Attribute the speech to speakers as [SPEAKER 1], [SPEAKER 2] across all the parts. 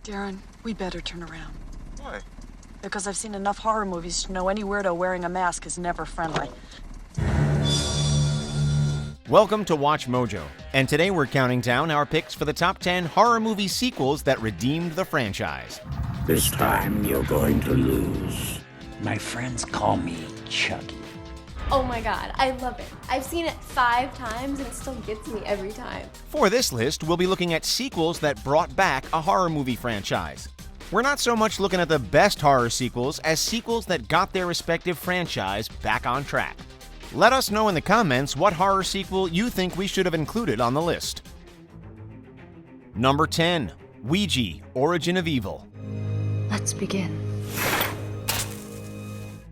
[SPEAKER 1] Darren, we better turn around.
[SPEAKER 2] Why?
[SPEAKER 1] Because I've seen enough horror movies to know any weirdo wearing a mask is never friendly.
[SPEAKER 3] Welcome to Watch Mojo, and today we're counting down our picks for the top 10 horror movie sequels that redeemed the franchise.
[SPEAKER 4] This time you're going to lose.
[SPEAKER 5] My friends call me Chucky.
[SPEAKER 6] Oh my god, I love it. I've seen it 5 times and it still gets me every time.
[SPEAKER 3] For this list, we'll be looking at sequels that brought back a horror movie franchise. We're not so much looking at the best horror sequels as sequels that got their respective franchise back on track. Let us know in the comments what horror sequel you think we should have included on the list. Number 10. Ouija, Origin of Evil.
[SPEAKER 7] Let's begin.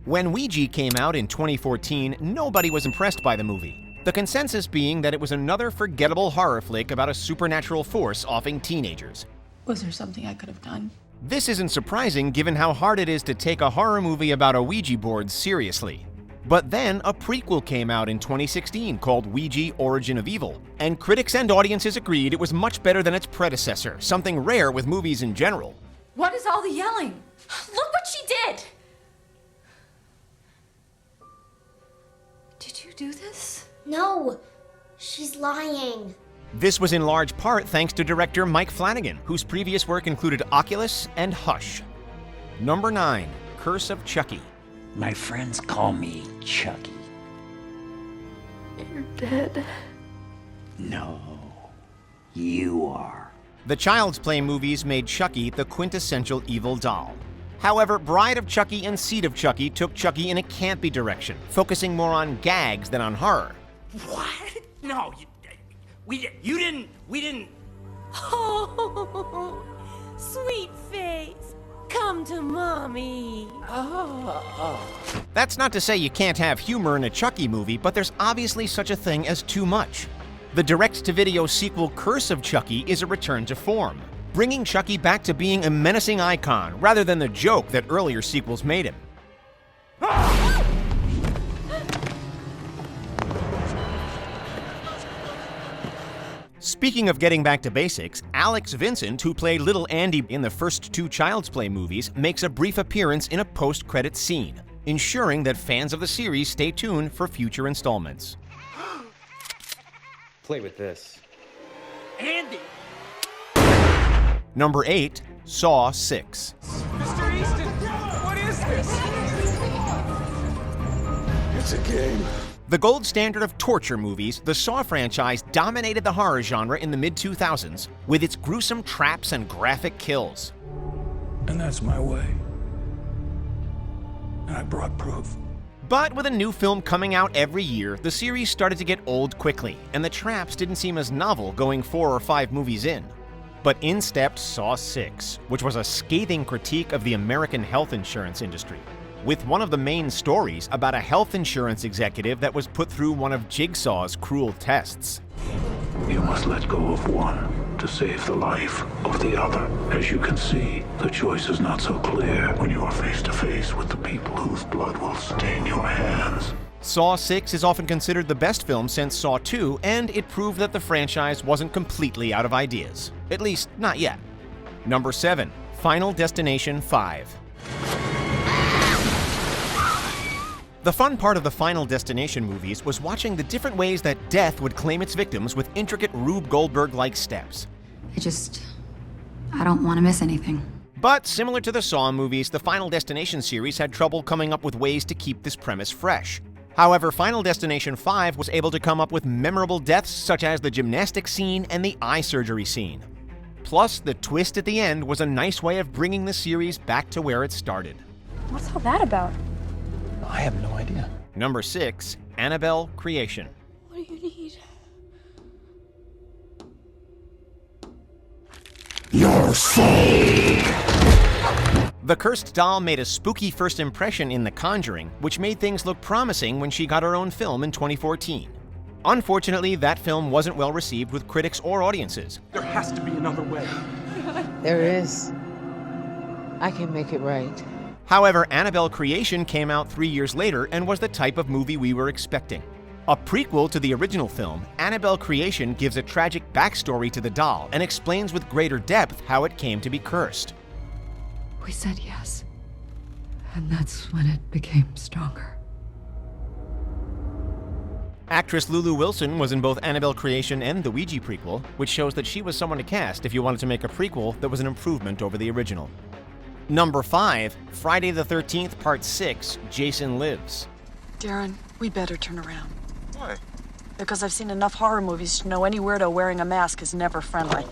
[SPEAKER 3] When Ouija came out in 2014, nobody was impressed by the movie. The consensus being that it was another forgettable horror flick about a supernatural force offing teenagers.
[SPEAKER 7] Was there something I could have done?
[SPEAKER 3] This isn't surprising given how hard it is to take a horror movie about a Ouija board seriously. But then a prequel came out in 2016 called Ouija, Origin of Evil, and critics and audiences agreed it was much better than its predecessor, something rare with movies in general.
[SPEAKER 7] What is all the yelling?
[SPEAKER 6] Look what she did!
[SPEAKER 7] Did you do this?
[SPEAKER 8] No, she's lying.
[SPEAKER 3] This was in large part thanks to director Mike Flanagan, whose previous work included Oculus and Hush. Number 9. Curse of Chucky.
[SPEAKER 5] My friends call me Chucky.
[SPEAKER 6] You're dead.
[SPEAKER 5] No, you are.
[SPEAKER 3] The Child's Play movies made Chucky the quintessential evil doll. However, Bride of Chucky and Seed of Chucky took Chucky in a campy direction, focusing more on gags than on horror.
[SPEAKER 9] What? No, we didn't.
[SPEAKER 10] Oh, sweet face. Come to mommy.
[SPEAKER 3] That's not to say you can't have humor in a Chucky movie, but there's obviously such a thing as too much. The direct-to-video sequel Curse of Chucky is a return to form, bringing Chucky back to being a menacing icon rather than the joke that earlier sequels made him. Speaking of getting back to basics, Alex Vincent, who played Little Andy in the first 2 Child's Play movies, makes a brief appearance in a post-credits scene, ensuring that fans of the series stay tuned for future installments.
[SPEAKER 11] Play with this.
[SPEAKER 9] Andy!
[SPEAKER 3] Number 8. Saw 6.
[SPEAKER 9] Mr. Easton, what is this?
[SPEAKER 4] It's a game.
[SPEAKER 3] The gold standard of torture movies, the Saw franchise dominated the horror genre in the mid-2000s with its gruesome traps and graphic kills.
[SPEAKER 4] And that's my way. And I brought proof.
[SPEAKER 3] But with a new film coming out every year, the series started to get old quickly, and the traps didn't seem as novel going 4 or 5 movies in. But in stepped Saw 6, which was a scathing critique of the American health insurance industry, with one of the main stories about a health insurance executive that was put through one of Jigsaw's cruel tests.
[SPEAKER 4] You must let go of one to save the life of the other. As you can see, the choice is not so clear when you are face to face with the people whose blood will stain your hands.
[SPEAKER 3] Saw 6 is often considered the best film since Saw 2, and it proved that the franchise wasn't completely out of ideas. At least, not yet. Number 7. Final Destination 5. The fun part of the Final Destination movies was watching the different ways that death would claim its victims with intricate Rube Goldberg-like steps.
[SPEAKER 7] I don't want to miss anything.
[SPEAKER 3] But similar to the Saw movies, the Final Destination series had trouble coming up with ways to keep this premise fresh. However, Final Destination 5 was able to come up with memorable deaths such as the gymnastics scene and the eye surgery scene. Plus, the twist at the end was a nice way of bringing the series back to where it started.
[SPEAKER 6] What's all that about?
[SPEAKER 11] I have no idea.
[SPEAKER 3] Number 6. Annabelle Creation.
[SPEAKER 6] What do you need?
[SPEAKER 4] Your soul!
[SPEAKER 3] The cursed doll made a spooky first impression in The Conjuring, which made things look promising when she got her own film in 2014. Unfortunately, that film wasn't well received with critics or audiences.
[SPEAKER 9] There has to be another way.
[SPEAKER 12] There is. I can make it right.
[SPEAKER 3] However, Annabelle Creation came out 3 years later and was the type of movie we were expecting. A prequel to the original film, Annabelle Creation gives a tragic backstory to the doll and explains with greater depth how it came to be cursed.
[SPEAKER 7] We said yes. And that's when it became stronger.
[SPEAKER 3] Actress Lulu Wilson was in both Annabelle Creation and the Ouija prequel, which shows that she was someone to cast if you wanted to make a prequel that was an improvement over the original. Number 5, Friday the 13th, Part 6, Jason Lives.
[SPEAKER 1] Darren, we better turn around.
[SPEAKER 2] Why?
[SPEAKER 1] Because I've seen enough horror movies to know any weirdo wearing a mask is never friendly.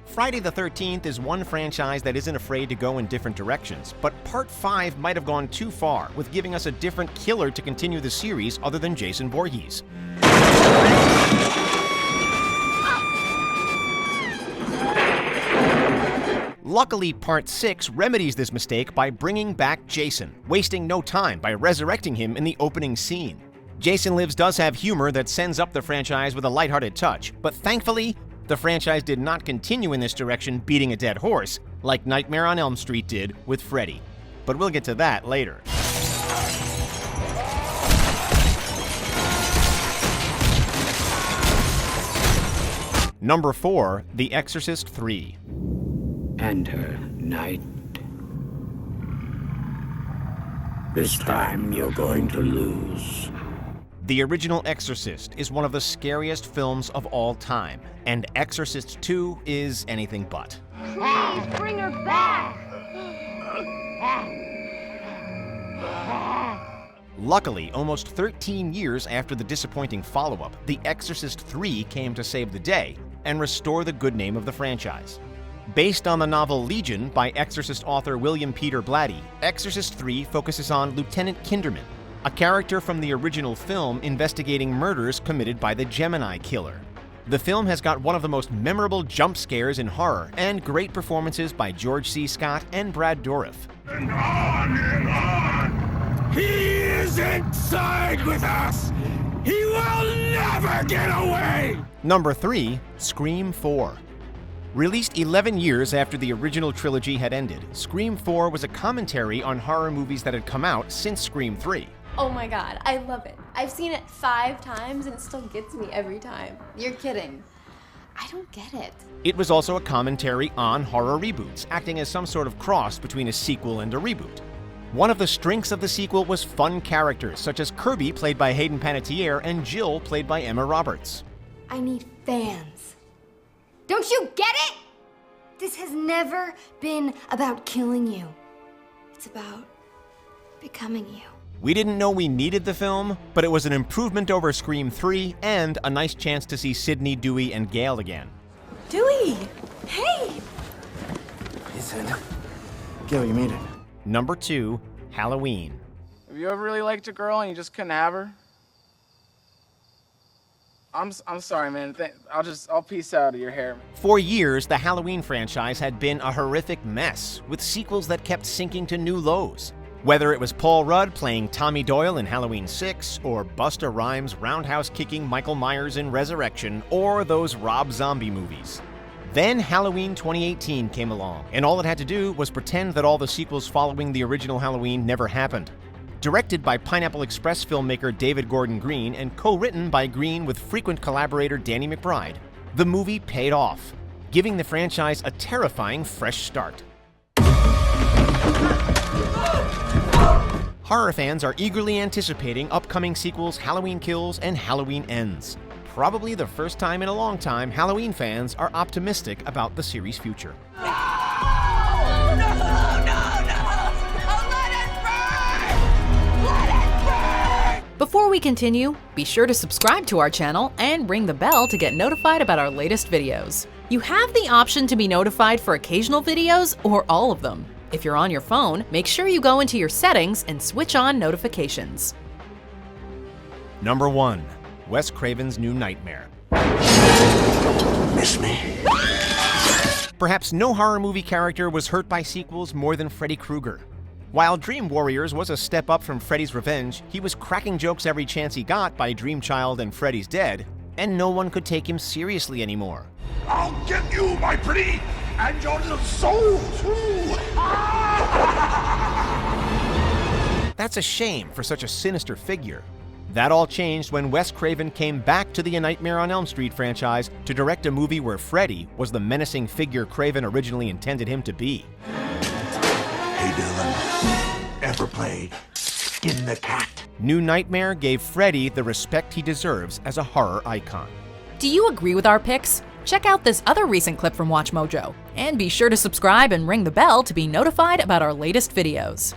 [SPEAKER 3] Friday the 13th is one franchise that isn't afraid to go in different directions, but Part 5 might have gone too far, with giving us a different killer to continue the series other than Jason Voorhees. Luckily, Part 6 remedies this mistake by bringing back Jason, wasting no time by resurrecting him in the opening scene. Jason Lives does have humor that sends up the franchise with a lighthearted touch, but thankfully, the franchise did not continue in this direction beating a dead horse, like Nightmare on Elm Street did with Freddy. But we'll get to that later. Number 4, The Exorcist III.
[SPEAKER 5] Enter night. This time you're going to lose.
[SPEAKER 3] The original Exorcist is one of the scariest films of all time, and Exorcist II is anything but.
[SPEAKER 8] Please bring her back!
[SPEAKER 3] Luckily, almost 13 years after the disappointing follow-up, The Exorcist III came to save the day and restore the good name of the franchise. Based on the novel Legion by Exorcist author William Peter Blatty, Exorcist III focuses on Lieutenant Kinderman, a character from the original film investigating murders committed by the Gemini Killer. The film has got one of the most memorable jump scares in horror and great performances by George C. Scott and Brad Dourif.
[SPEAKER 4] And on! He is inside with us! He will never get away!
[SPEAKER 3] Number 3, Scream 4. Released 11 years after the original trilogy had ended, Scream 4 was a commentary on horror movies that had come out since Scream 3.
[SPEAKER 6] Oh my god, I love it. I've seen it 5 times and it still gets me every time.
[SPEAKER 7] You're kidding.
[SPEAKER 6] I don't get it.
[SPEAKER 3] It was also a commentary on horror reboots, acting as some sort of cross between a sequel and a reboot. One of the strengths of the sequel was fun characters, such as Kirby, played by Hayden Panettiere, and Jill, played by Emma Roberts.
[SPEAKER 8] I need fans. Don't you get it? This has never been about killing you. It's about becoming you.
[SPEAKER 3] We didn't know we needed the film, but it was an improvement over Scream 3 and a nice chance to see Sydney, Dewey, and Gale again.
[SPEAKER 10] Dewey! Hey!
[SPEAKER 11] He said, Gil, you made it.
[SPEAKER 3] Number 2, Halloween.
[SPEAKER 13] Have you ever really liked a girl and you just couldn't have her? I'm sorry, man. I'll peace out of your hair.
[SPEAKER 3] For years, the Halloween franchise had been a horrific mess, with sequels that kept sinking to new lows. Whether it was Paul Rudd playing Tommy Doyle in Halloween 6, or Busta Rhymes roundhouse-kicking Michael Myers in Resurrection, or those Rob Zombie movies. Then Halloween 2018 came along, and all it had to do was pretend that all the sequels following the original Halloween never happened. Directed by Pineapple Express filmmaker David Gordon Green and co-written by Green with frequent collaborator Danny McBride, the movie paid off, giving the franchise a terrifying fresh start. Horror fans are eagerly anticipating upcoming sequels Halloween Kills and Halloween Ends. Probably the first time in a long time Halloween fans are optimistic about the series' future.
[SPEAKER 14] Before we continue, be sure to subscribe to our channel and ring the bell to get notified about our latest videos. You have the option to be notified for occasional videos or all of them. If you're on your phone, make sure you go into your settings and switch on notifications.
[SPEAKER 3] Number 1, Wes Craven's New Nightmare.
[SPEAKER 4] Miss me?
[SPEAKER 3] Perhaps no horror movie character was hurt by sequels more than Freddy Krueger. While Dream Warriors was a step up from Freddy's Revenge, he was cracking jokes every chance he got by Dream Child and Freddy's Dead, and no one could take him seriously anymore.
[SPEAKER 4] I'll get you, my pretty, and your little soul, too!
[SPEAKER 3] That's a shame for such a sinister figure. That all changed when Wes Craven came back to the Nightmare on Elm Street franchise to direct a movie where Freddy was the menacing figure Craven originally intended him to be.
[SPEAKER 4] Hey, Dylan. Ever played Skin the Cat?
[SPEAKER 3] New Nightmare gave Freddy the respect he deserves as a horror icon.
[SPEAKER 14] Do you agree with our picks? Check out this other recent clip from WatchMojo, and be sure to subscribe and ring the bell to be notified about our latest videos.